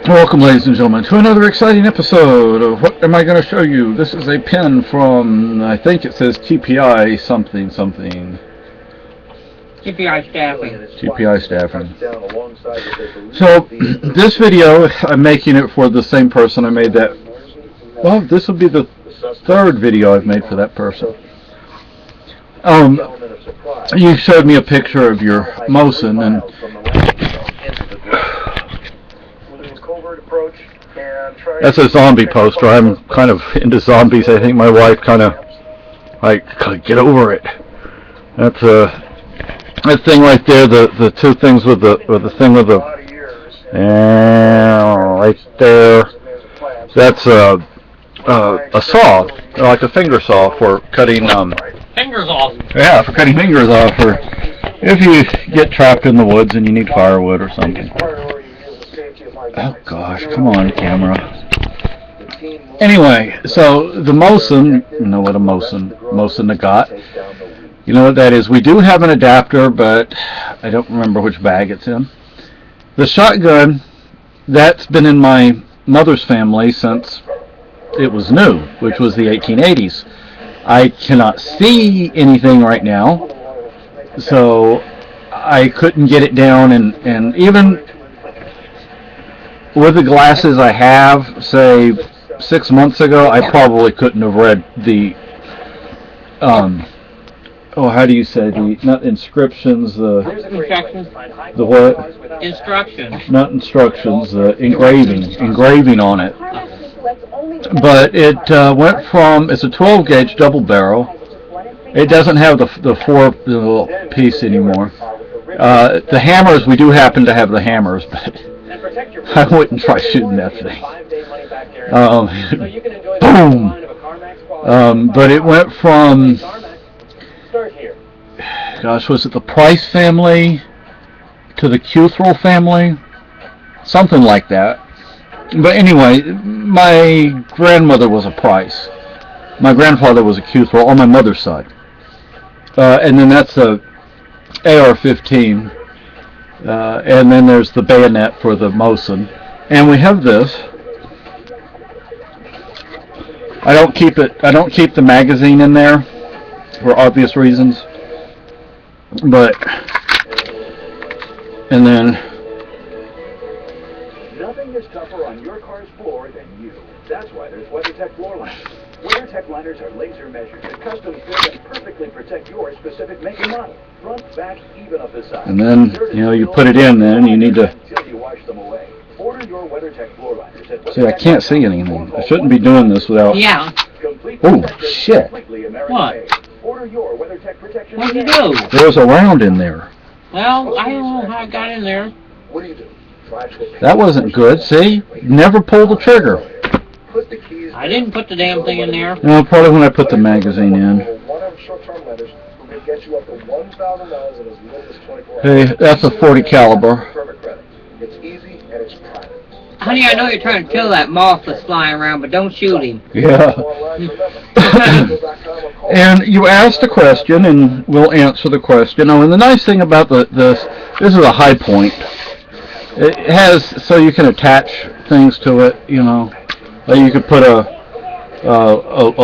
Welcome, ladies and gentlemen, to another exciting episode of What Am I Going to Show You? This is a pen from, I think it says TPI something something. TPI Staffing. TPI Staffing. So, this video, I'm making it for the same person I made that. Well, this will be the third video I've made for that person. You showed me a picture of your Mosin, and that's a zombie poster. I'm kind of into zombies. I think my wife kind of like, get over it. That's that thing right there. The two things with the thing with the right there. That's a saw, like a finger saw for cutting fingers off. Yeah, for cutting fingers off, or if you get trapped in the woods and you need firewood or something. Oh gosh, come on, camera. Anyway, so the Mosin, you know what a Mosin Nagant, you know what that is. We do have an adapter, but I don't remember which bag it's in. The shotgun, that's been in my mother's family since it was new, which was the 1880s. I cannot see anything right now, so I couldn't get it down, and even with the glasses I have, say 6 months ago, I probably couldn't have read the how do you say, not inscriptions, the what? Instructions. Not instructions, the engraving on it. But it went from, it's a 12 gauge double barrel. It doesn't have the four piece anymore. The hammers, we do happen to have the hammers, but I wouldn't try shooting that thing. Boom! But it went from, gosh, was it the Price family to the Cuthrell family? Something like that. But anyway, my grandmother was a Price. My grandfather was a Cuthrell on my mother's side. And then that's a AR-15. And then there's the bayonet for the Mosin. And we have this. I don't keep the magazine in there for obvious reasons. But, and then, nothing is tougher on your car's floor than you. That's why there's WeatherTech floor liners. WeatherTech liners are laser measured to custom fit and perfectly protect your specific make and model. Front, back, even up the side. And then, you put it in then, you need to, until you wash them away. Order your WeatherTech floor liners at see, I can't see anything. I shouldn't be doing this without, Yeah. oh, shit. What? Order your WeatherTech protection. What'd you do? There's a round in there. Well, I don't know how I got in there. What do you do? That wasn't good, see? Never pull the trigger. Put the keys. I didn't put the damn thing in there. No, probably when I put the magazine in. Hey, that's a 40 caliber. It's easy and it's private. Honey, I know you're trying to kill that moth that's flying around, but don't shoot him. Yeah. And you asked a question, and we'll answer the question. Oh, and the nice thing about this is a high point. It has, so you can attach things to it, Like you could put a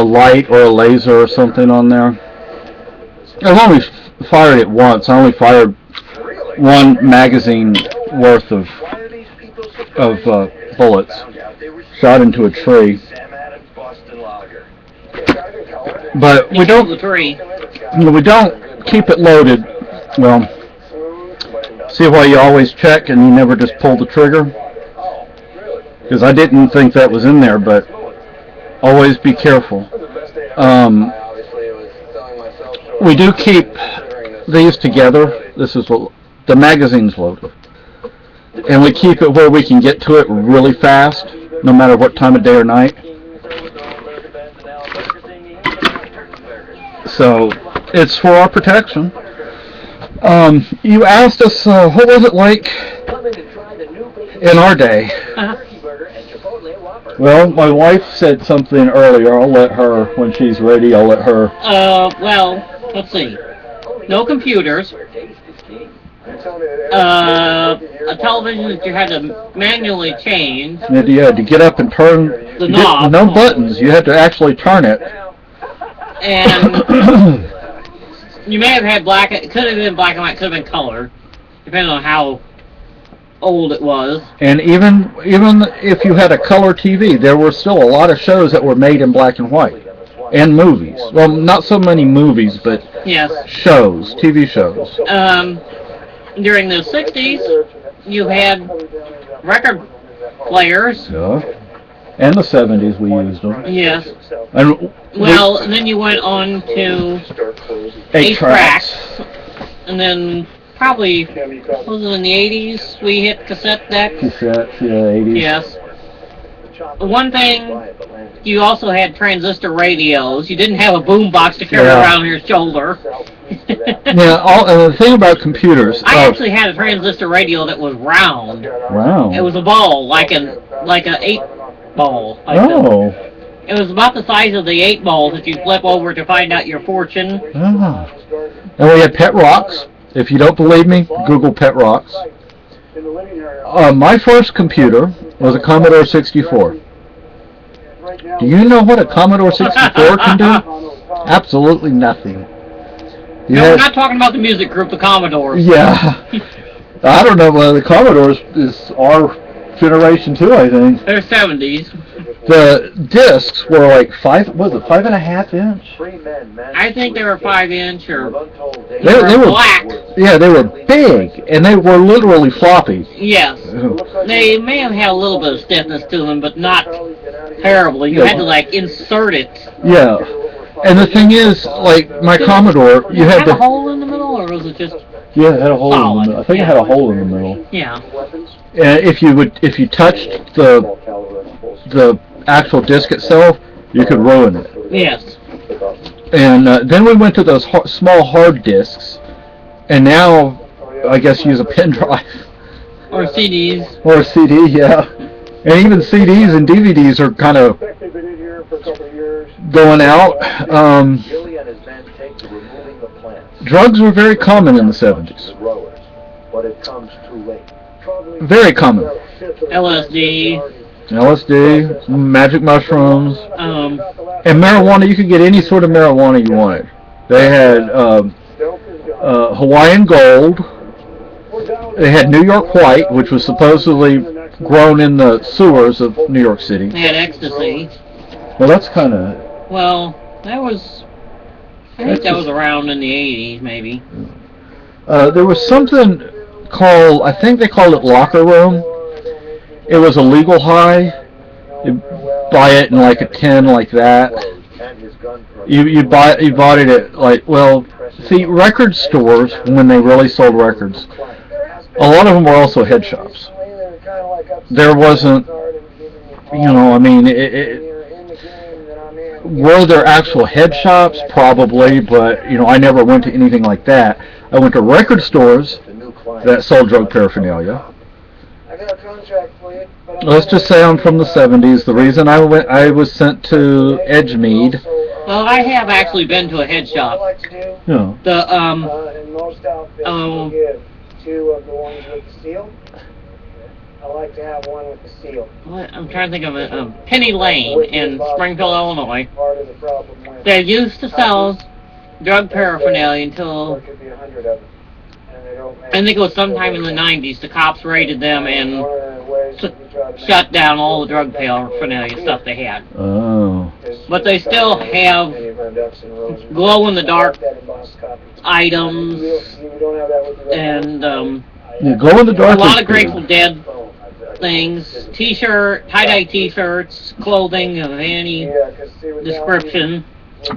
light or a laser or something on there. I've only fired it once. I only fired one magazine worth of bullets. Shot into a tree. But we don't keep it loaded. Well, see why you always check and you never just pull the trigger? Because I didn't think that was in there, but always be careful. We do keep these together. This is the magazine's loaded. And we keep it where we can get to it really fast, no matter what time of day or night. So, it's for our protection. You asked us, what was it like in our day? Well, my wife said something earlier. I'll let her, when she's ready, I'll let her. Well, let's see. No computers. A television that you had to manually change. And you had to get up and turn. The you knob. No buttons. You had to actually turn it. And you may have had black. It could have been black and white. Could have been color, depending on how old it was. And even if you had a color TV, there were still a lot of shows that were made in black and white. And movies. Well, not so many movies, but Yes. shows, TV shows. During the 60s, you had record players. Yeah. And the 70s we used them. Yes. And Well, and then you went on to 8 tracks. And then probably, was it in the 80s we hit cassette decks? Cassettes, yeah, 80s. Yes. One thing, you also had transistor radios. You didn't have a boom box to carry Yeah. around your shoulder. Yeah, the thing about computers. I actually had a transistor radio that was round. Wow. It was a ball, like a 8 ball. Oh. It was about the size of the 8 balls that you flip over to find out your fortune. Ah. And we had Pet Rocks. If you don't believe me, Google Pet Rocks. My first computer was a Commodore 64. Do you know what a Commodore 64 can do? Absolutely nothing. You No, we're had- not talking about the music group, the Commodores. Yeah. I don't know whether the Commodores is our generation too, I think. They're 70s. The discs were like 5.5 inch? I think they were 5-inch or They were black. Yeah, they were big, and they were literally floppy. Yes. They may have had a little bit of stiffness to them, but not terribly. You had to like insert it. Yeah. And the thing is, like my Commodore, you had a to. hole in the middle, or was it just? Yeah, it had a hole in the Solid. middle. I think it had a hole in the middle. Yeah. And if you touched the actual disc itself, you could ruin it. Yes. And then we went to those small hard discs, and now I guess use a pen drive Or CDs. or a CD. Yeah. And even CDs and DVDs are kind of going out. Drugs were very common in the 70s. Very common. LSD. LSD, magic mushrooms, Um. and marijuana. You could get any sort of marijuana you wanted. They had Hawaiian Gold. They had New York White, which was supposedly grown in the sewers of New York City. They had ecstasy. Well, that's kind of... Well, that was. I think that was around in the 80s, maybe. there was something called, I think they called it Locker Room. It was a legal high. You buy it in like a tin like that. You bought it at like, well, see, record stores, when they really sold records, a lot of them were also head shops. There wasn't, I mean, were there actual head shops? Probably, but, I never went to anything like that. I went to record stores that sold drug paraphernalia. Let's just say I'm from the 70s. The reason I was sent to Edgemead. Well, I have actually been to a head shop. Yeah. The in most outfits, we'll give 2 of the ones with the seal. I like to have one with the seal. I'm trying to think of it. Penny Lane in Springfield, Illinois. Part of the problem with They used to sell drug paraphernalia until, there could be 100 of them, and they don't make I think it was sometime in the 90s, the cops raided them and One of the ways that we try to make shut down all the drug paraphernalia stuff they had. Oh. is But they still have many of our ducks in rows. glow-in-the-dark That embossed copy. items You don't have that with the and Yeah, glow in the a dark. lot is of Grateful good. Dead things, tie-dye t-shirts, clothing of any Yeah, 'cause see, without description,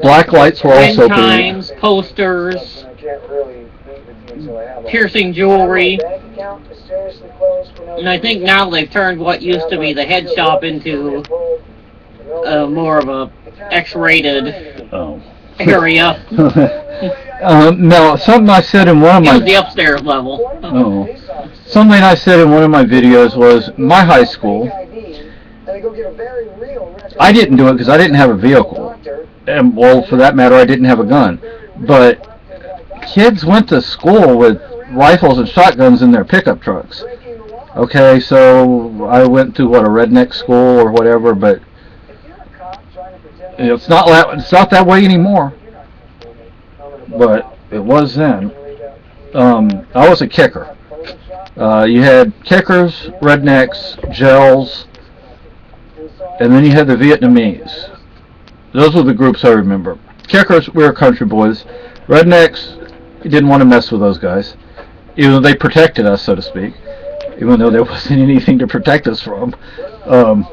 Black lights were wind also big. chimes, posters, I can't really meet with you until I have all piercing jewelry. My bank account is seriously closed for no And I think now they've turned what used to be the head shop into more of a X-rated Oh. area. Now, something I said in one of It was the my upstairs level. something I said in one of my videos was my high school. I didn't do it because I didn't have a vehicle, and well, for that matter, I didn't have a gun. But kids went to school with rifles and shotguns in their pickup trucks. Okay, so I went to a redneck school or whatever, but it's not that way anymore. But it was then. I was a kicker. You had kickers, rednecks, gels, and then you had the Vietnamese. Those were the groups I remember. Kickers, we were country boys. Rednecks, you didn't want to mess with those guys, even though they protected us, so to speak, even though there wasn't anything to protect us from. And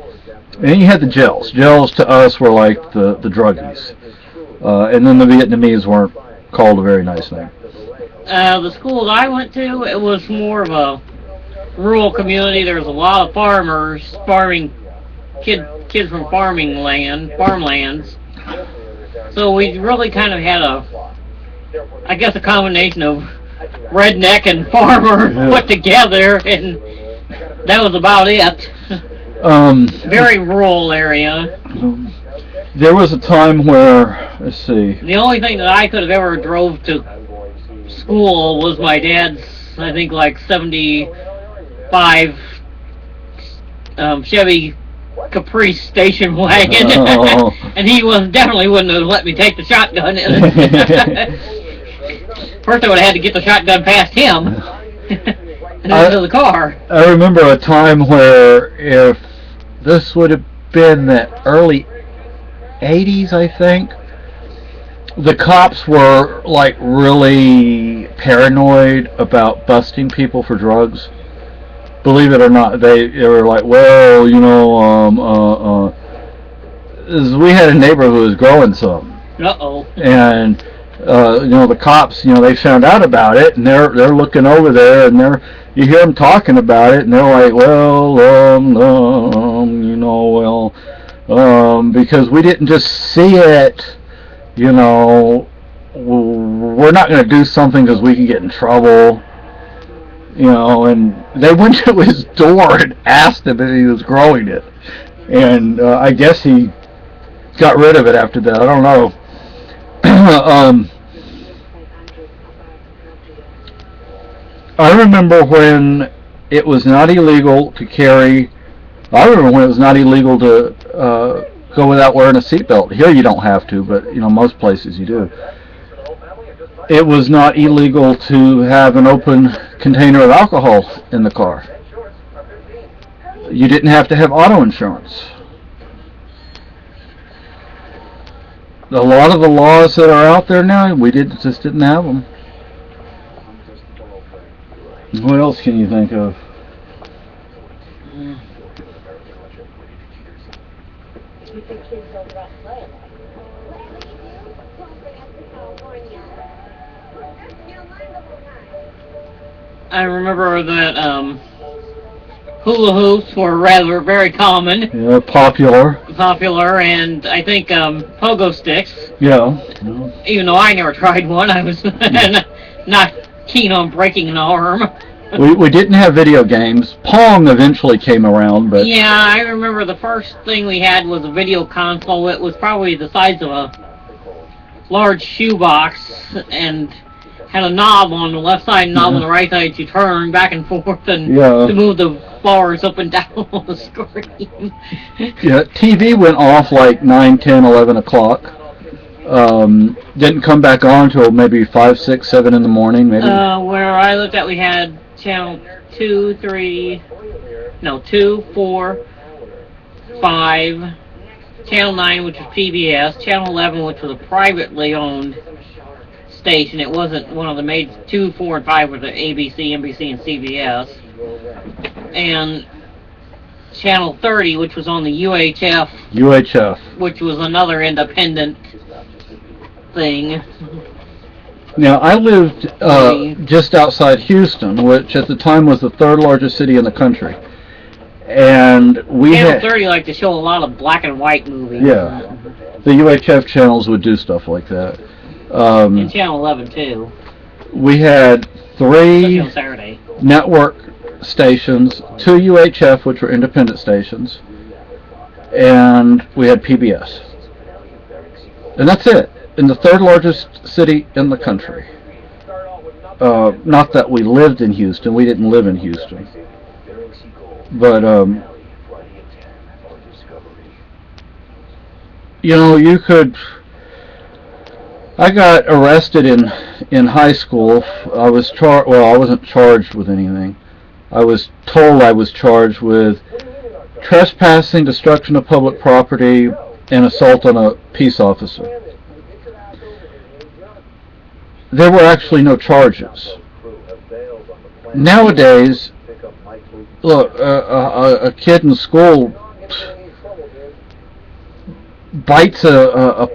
then you had the gels. Gels to us were like the druggies. And then the Vietnamese weren't called a very nice name. The school that I went to, it was more of a rural community. There was a lot of farmers, kids from farmlands. So we really kind of had a combination of redneck and farmer put together, and that was about it. Very rural area. There was a time where, let's see. The only thing that I could have ever drove to school was my dad's, I think, like 75 Chevy Caprice station wagon, and he definitely wouldn't have let me take the shotgun. First, I would have had to get the shotgun past him and into the car. I remember a time where, if this would have been the early 80s, I think, the cops were like really paranoid about busting people for drugs. Believe it or not, they were like, well, you know, we had a neighbor who was growing some. Uh-oh. And you know, the cops, you know, they found out about it, and they're looking over there, and you hear them talking about it, and they're like, well, you know, well, because we didn't just see it, you know, we're not going to do something because we can get in trouble, you know. And they went to his door and asked him if he was growing it, and I guess he got rid of it after that. I don't know. I remember when it was not illegal to carry. I remember when it was not illegal to go without wearing a seatbelt. Here you don't have to, but you know, most places you do. It was not illegal to have an open container of alcohol in the car. You didn't have to have auto insurance. A lot of the laws that are out there now, we just didn't have them. What else can you think of? I remember that hula hoops were very common. Yeah, popular, and I think pogo sticks. Yeah. Even though I never tried one, I was not keen on breaking an arm. We didn't have video games. Pong eventually came around, but yeah, I remember the first thing we had was a video console. It was probably the size of a large shoebox and had a knob on the left side and knob on the right side to turn back and forth and to move the bars up and down on the screen. Yeah, TV went off like 9, 10, 11 o'clock. Didn't come back on until maybe 5, 6, 7 in the morning, maybe. Where I looked at, we had channel 2, 4, 5, channel 9, which was PBS, channel 11, which was a privately owned station. It wasn't one of the made. 2, 4, and 5 were the ABC, NBC, and CBS, and channel 30, which was on the UHF, which was another independent thing. Now, I lived just outside Houston, which at the time was the 3rd largest city in the country, and Channel 30 liked to show a lot of black and white movies. Yeah, the UHF channels would do stuff like that. And channel 11 too. We had 3 on Saturday. Network stations, 2 UHF, which were independent stations, and we had PBS. And that's it, in the 3rd largest city in the country. not that we lived in Houston. We didn't live in Houston. But, you know, you could... I got arrested in high school. I was I wasn't charged with anything. I was told I was charged with trespassing, destruction of public property, and assault on a peace officer. There were actually no charges. Nowadays, look, a kid in school bites a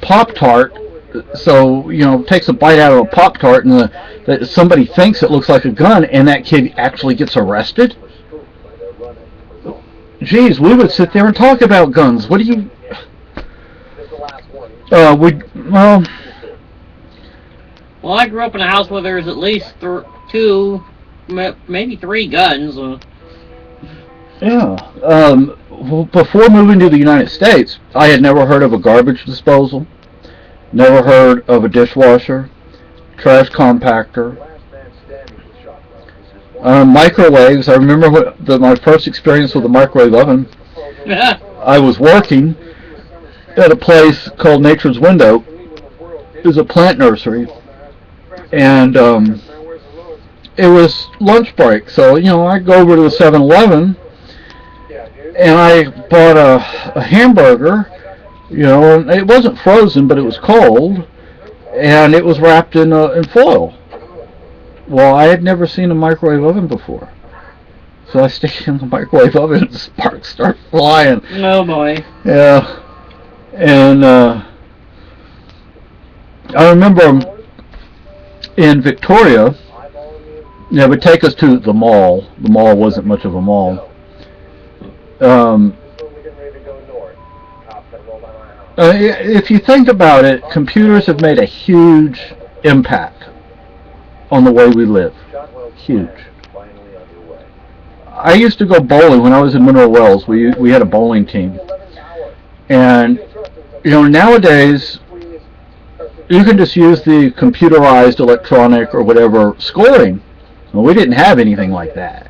Pop-Tart, so, you know, takes a bite out of a Pop-Tart, and somebody thinks it looks like a gun, and that kid actually gets arrested? Geez, we would sit there and talk about guns. What do you... Well, I grew up in a house where there's at least two, maybe three guns. Yeah. Before moving to the United States, I had never heard of a garbage disposal, never heard of a dishwasher, trash compactor, microwaves. I remember my first experience with a microwave oven. I was working at a place called Nature's Window. It was a plant nursery, and it was lunch break. So, you know, I go over to the 7-Eleven, and I bought a hamburger, you know, and it wasn't frozen, but it was cold, and it was wrapped in foil. Well, I had never seen a microwave oven before. So I stick it in the microwave oven and sparks start flying. Oh boy. Yeah. And I remember in Victoria, they would take us to the mall. The mall wasn't much of a mall. If you think about it, computers have made a huge impact on the way we live. Huge. I used to go bowling when I was in Mineral Wells. We had a bowling team. And, you know, nowadays, you can just use the computerized electronic or whatever scoring. Well, we didn't have anything like that.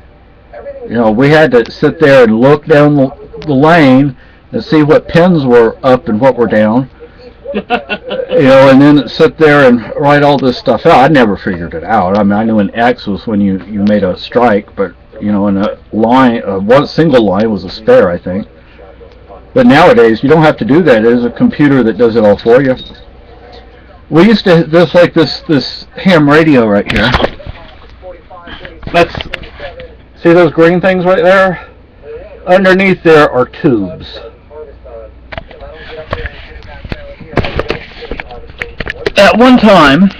You know, we had to sit there and look down the lane and see what pins were up and what were down. You know, and then sit there and write all this stuff out. I never figured it out. I mean, I knew an X was when you made a strike, but, you know, in a line, one single line was a spare, I think. But nowadays, you don't have to do that. There's a computer that does it all for you. We used to, just like this ham radio right here. See those green things right there? Underneath there are tubes. At one time,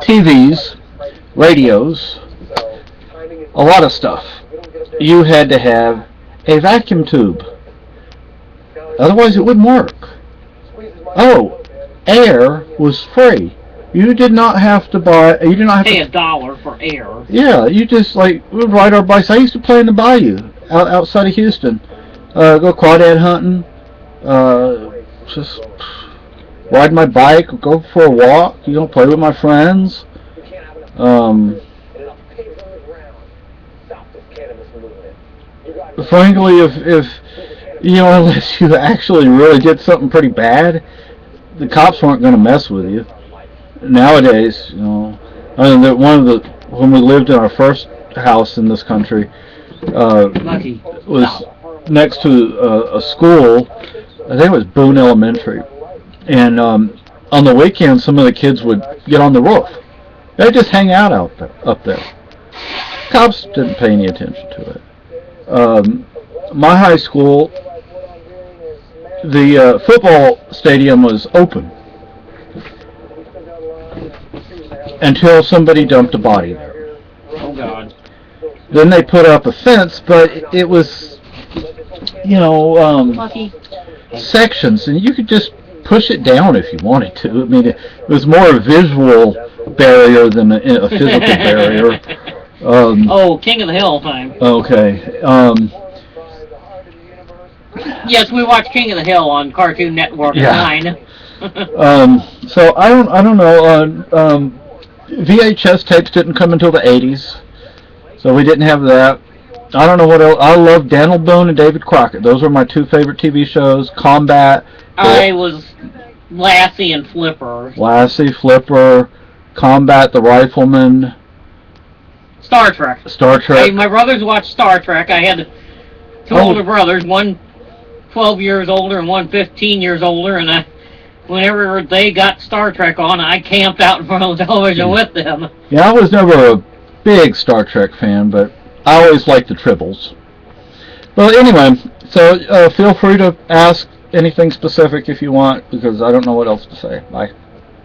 TVs, radios, a lot of stuff, you had to have a vacuum tube. Otherwise it wouldn't work. Oh, air was free. You did not have to buy, you did not have pay to $1 for air. Yeah, you just like would ride our bikes. I used to play in the bayou outside of Houston. Go crawdad hunting. Just ride my bike, go for a walk. You know, play with my friends. Frankly, if you know, unless you actually really did something pretty bad, the cops weren't going to mess with you. Nowadays, you know, I mean, when we lived in our first house in this country, was next to a school. I think it was Boone Elementary, and on the weekend, some of the kids would get on the roof. They'd just hang out up there. Cops didn't pay any attention to it. My high school, the football stadium was open until somebody dumped a body there. Oh God. Then they put up a fence, but it was, you know, sections, and you could just push it down if you wanted to. I mean, it was more a visual barrier than a physical barrier. King of the Hill time. Okay. Yes, we watched King of the Hill on Cartoon Network 9. So I don't know. VHS tapes didn't come until the 80s, so we didn't have that. I don't know what else. I love Daniel Boone and David Crockett. Those were my two favorite TV shows. Combat. I was Lassie and Flipper. Lassie, Flipper, Combat, The Rifleman, Star Trek. Star Trek. My brothers watched Star Trek. I had two older brothers, one 12 years older and one 15 years older, and whenever they got Star Trek on, I camped out in front of the television with them. Yeah, I was never a big Star Trek fan, but I always liked the Tribbles. Well, anyway, so feel free to ask anything specific if you want, because I don't know what else to say. Bye.